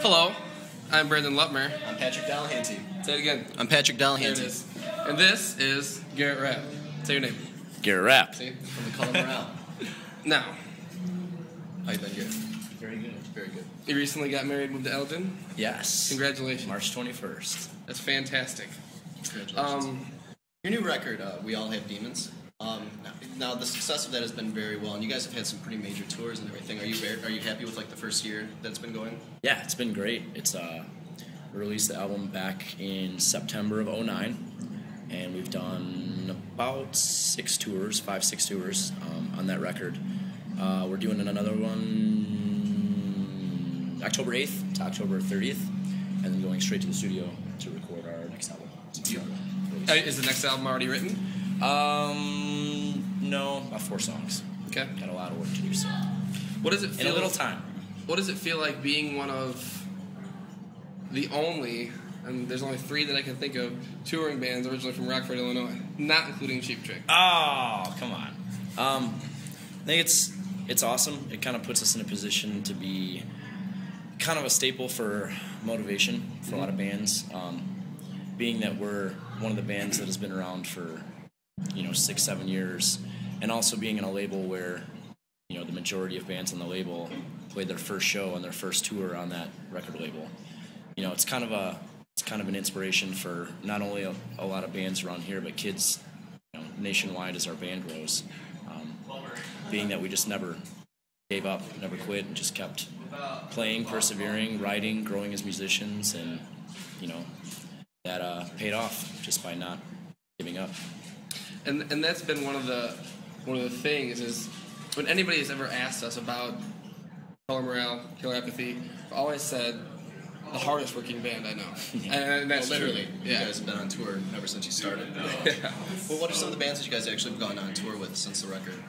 Hello, I'm Brandon Lutmer. I'm Patrick Delahanty. Say it again. I'm Patrick Delahanty. There it is. And this is Garret Rapp. Say your name. Garret Rapp. See? From the Color Morale. Now, How you been, Garrett? Very good. Very good. you recently got married, moved to Elgin. Yes. Congratulations. March 21st. That's fantastic. Congratulations. Your new record, We All Have Demons. Now the success of that has been very well, and you guys have had some pretty major tours and everything. Are you happy with like the first year that it's been going? Yeah, it's been great. It's we released the album back in September of '09, and we've done about 5-6 tours on that record. We're doing another one October 8th to October 30th, and then going straight to the studio to record our next album. Is the next album already written? No, about 4 songs. Okay. Got a lot of work to do, so. What does it feel In a little time. What does it feel like being one of the only, and there's only 3 that I can think of, touring bands originally from Rockford, Illinois, not including Cheap Trick? Oh, come on. I think it's awesome. It kind of puts us in a position to be kind of a staple for motivation for a lot of bands. Being that we're one of the bands that has been around for 6-7 years, and also being in a label where the majority of bands on the label played their first show on their first tour on that record label. It's kind of an inspiration for not only a lot of bands around here, but kids nationwide as our band grows. Being that we just never gave up, never quit, and just kept playing, persevering, writing, growing as musicians, and that paid off just by not giving up. And that's been one of the things is when anybody has ever asked us about Color Morale, Killer Apathy, I've always said the hardest working band I know. And that's literally. true. You Yeah. guys have been on tour ever since you started. Yeah. Well, what are some of the bands that you guys actually have gone on tour with since the record?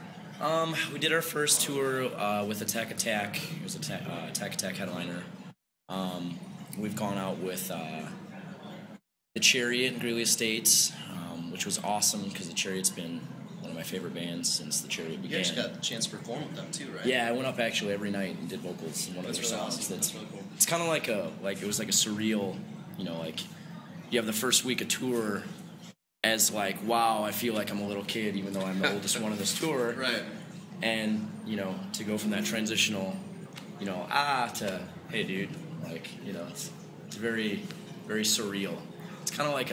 We did our first tour with Attack Attack. It was Attack Attack headliner. We've gone out with the Chariot and Greeley Estates, which was awesome because the Chariot's been one of my favorite bands since the Chariot began. You actually got the chance to perform with them too, right? Yeah, I went up actually every night and did vocals in one of their songs. Awesome. That's really cool. It's kind of like it was like a surreal, like you have the first week of tour as like, wow, I feel like I'm a little kid even though I'm the oldest one on this tour. Right. And, to go from that transitional, to, hey, dude, it's very, very surreal. It's kind of like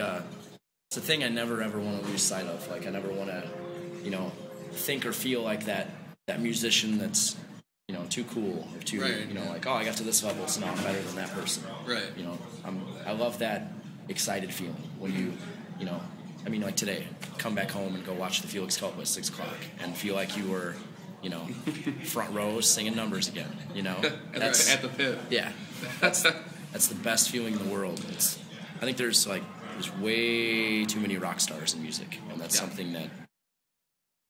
it's a thing I never, ever want to lose sight of. Like, I never want to, think or feel like that musician that's, too cool or too, right, like, oh, I got to this level, so now I'm better than that person. Right. I love that excited feeling when you, like today, come back home and go watch the Felix Culpa at 6 o'clock and feel like you were, front row singing numbers again, That's at the pit. Yeah. That's the best feeling in the world. I think there's way too many rock stars in music, and that's something that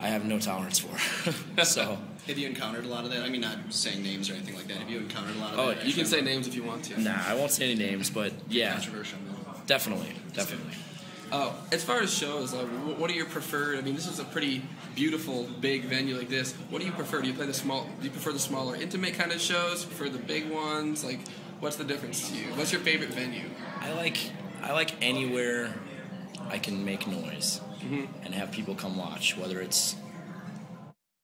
I have no tolerance for. So, have you encountered a lot of that? I mean, not saying names or anything like that. Have you encountered a lot of that? Oh, you can say names if you want to. Nah, I won't say any names, but yeah. Controversial. Definitely. As far as shows, what are your preferred? I mean, this is a pretty beautiful, big venue like this. What do you prefer? Do you prefer the smaller, intimate kind of shows? Do you prefer the big ones? Like, what's the difference to you? What's your favorite venue? I like anywhere I can make noise and have people come watch. Whether it's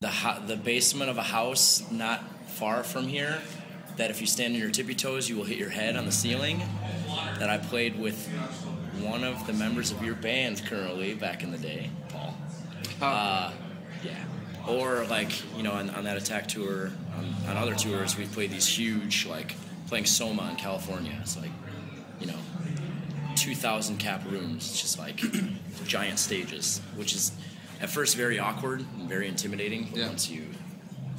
the basement of a house not far from here, that if you stand on your tippy toes, you will hit your head on the ceiling. That I played with one of the members of your band currently back in the day, Paul. Yeah. Or like, on that Attack tour, on other tours, we've played these huge, like playing Soma in California. It's like, 2,000 cap rooms. It's just like giant stages, which is at first very awkward and very intimidating. But once you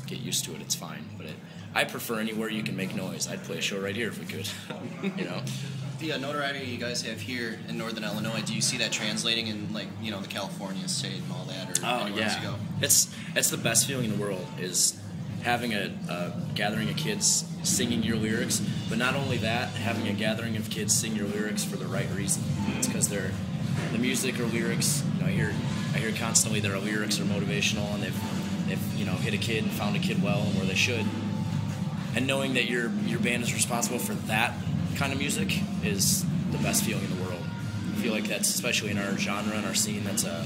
get used to it, it's fine. But I prefer anywhere you can make noise. I'd play a show right here if we could, The notoriety you guys have here in Northern Illinois, do you see that translating in, like, the California state and all that, or anywhere else you go? It's the best feeling in the world, is having a gathering of kids singing your lyrics, but not only that, having a gathering of kids sing your lyrics for the right reason. It's because the music or lyrics, I hear constantly that our lyrics are motivational and they've hit hit a kid and found a kid well where they should. And knowing that your band is responsible for that kind of music is the best feeling in the world. I feel like that's, especially in our genre and our scene, that's a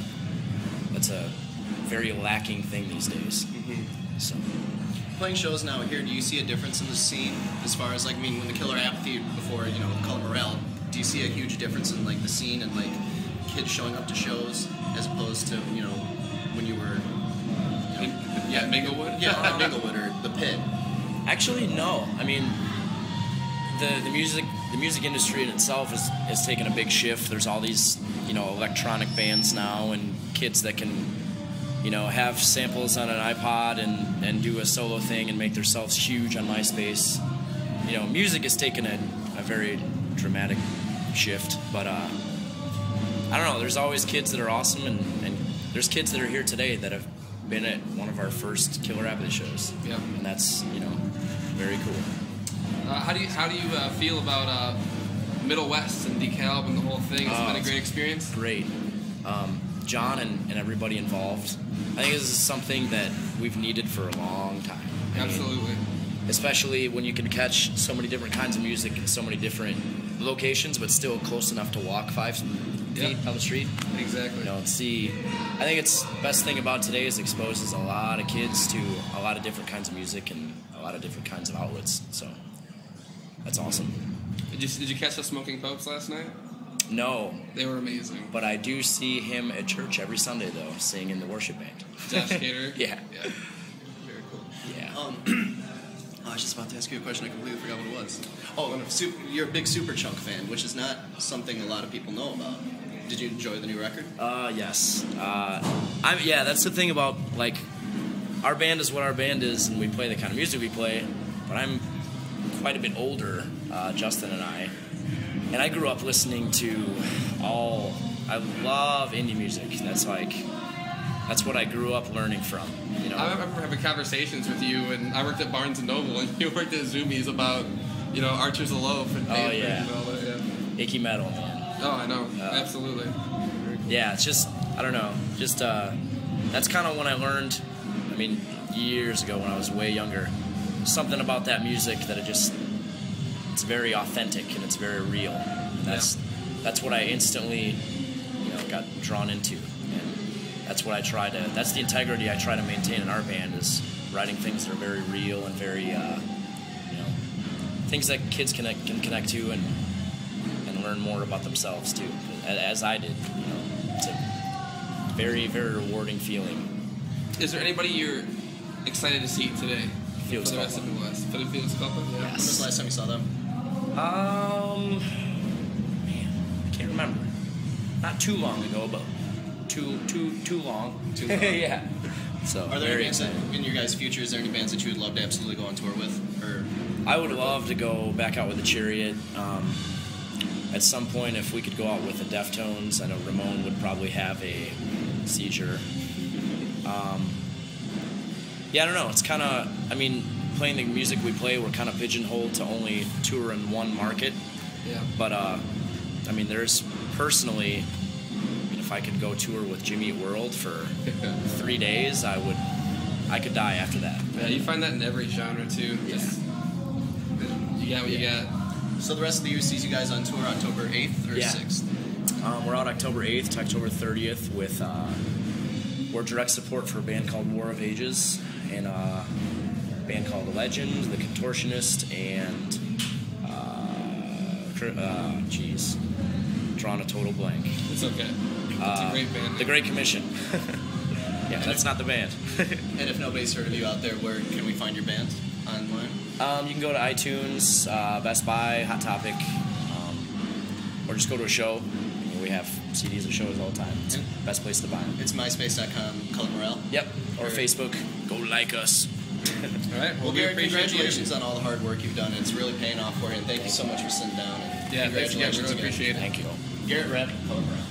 very lacking thing these days. So, playing shows now here, do you see a difference in the scene as far as like, I mean, when the Killer Apathy before, you know, Color Morale, do you see a huge difference in like the scene and like kids showing up to shows as opposed to, you know, when you were, you know, yeah, Minglewood? Yeah, at Minglewood or the Pit. actually, no. I mean, the music industry in itself has taken a big shift. There's all these, you know, electronic bands now and kids that can, you know, have samples on an iPod and do a solo thing and make themselves huge on MySpace. You know, music has taken a very dramatic shift, but I don't know, there's always kids that are awesome, and there's kids that are here today that have been at one of our first Killer Apathy shows. Yeah. And that's, you know, very cool. How do you feel about Middlewest and Dekalb and the whole thing? Has it been a great experience? Great. John and everybody involved, I think this is something that we've needed for a long time. Absolutely. Especially when you can catch so many different kinds of music in so many different locations, but still close enough to walk 5 feet down the street. Exactly. You know, and see. I think it's the best thing about today is it exposes a lot of kids to a lot of different kinds of music and a lot of different kinds of outlets. So that's awesome. Did you catch the Smoking Popes last night? No. They were amazing. But I do see him at church every Sunday, though, singing in the worship band. Josh Cater? Yeah. Very cool. Yeah. I was just about to ask you a question. I completely forgot what it was. Oh, you're a big Superchunk fan, which is not something a lot of people know about. Did you enjoy the new record? Yes. Yeah, that's the thing about, like, our band is what our band is, and we play the kind of music we play, but I'm quite a bit older, Justin and I, and I grew up listening to I love indie music. That's what I grew up learning from. You know, I remember having conversations with you, and I worked at Barnes & Noble, and you worked at Zoomies about, you know, Archers of Loaf and Panther and all that. Yeah. Icky Metal, man. Oh, I know. Absolutely. Yeah, it's just, I don't know, just, that's kind of when I learned, I mean, years ago when I was way younger, something about that music that it's very authentic and it's very real. And that's what I instantly, you know, got drawn into. And that's what that's the integrity I try to maintain in our band, is writing things that are very real and very, you know, things that kids can connect to and learn more about themselves too, as I did. You know, it's a very, very rewarding feeling. Is there anybody you're excited to see today for the rest of the West? For the Felix Culpa? Yeah. When was the last time you saw them? Man, I can't remember. Not too long ago, but too long. Too long. Yeah. So are there any bands in your guys' future? Is there any bands that you would love to absolutely go on tour with? Or I would love to go back out with the Chariot. At some point, if we could go out with the Deftones, I know Ramon would probably have a seizure. Yeah, I don't know. It's kind of, I mean, playing the music we play, we're kind of pigeonholed to only tour in one market. Yeah. But, I mean, there's personally, I mean, if I could go tour with Jimmy Eat World for 3 days, I could die after that. Yeah, you find that in every genre, too. Yeah. Just, you got what you got. So the rest of the year sees you guys on tour October 8th or 6th? We're out October 8th to October 30th with we're direct support for a band called War of Ages and a band called Legend, The Contortionist, and drawing a total blank. It's okay. It's a great band. The Great Commission. Yeah, that's not the band. And if nobody's heard of you out there, where can we find your band online? You can go to iTunes, Best Buy, Hot Topic, or just go to a show. I mean, we have CDs of shows all the time. It's the best place to buy them. It's myspace.com, Color Morale? Yep. Or Facebook. Go like us. All right. Well, Garret, congratulations on all the hard work you've done. It's really paying off for you, and thank you so much for sitting down. And yeah, thanks again. We really appreciate it. Thank you. Garret Rapp, Color Morale.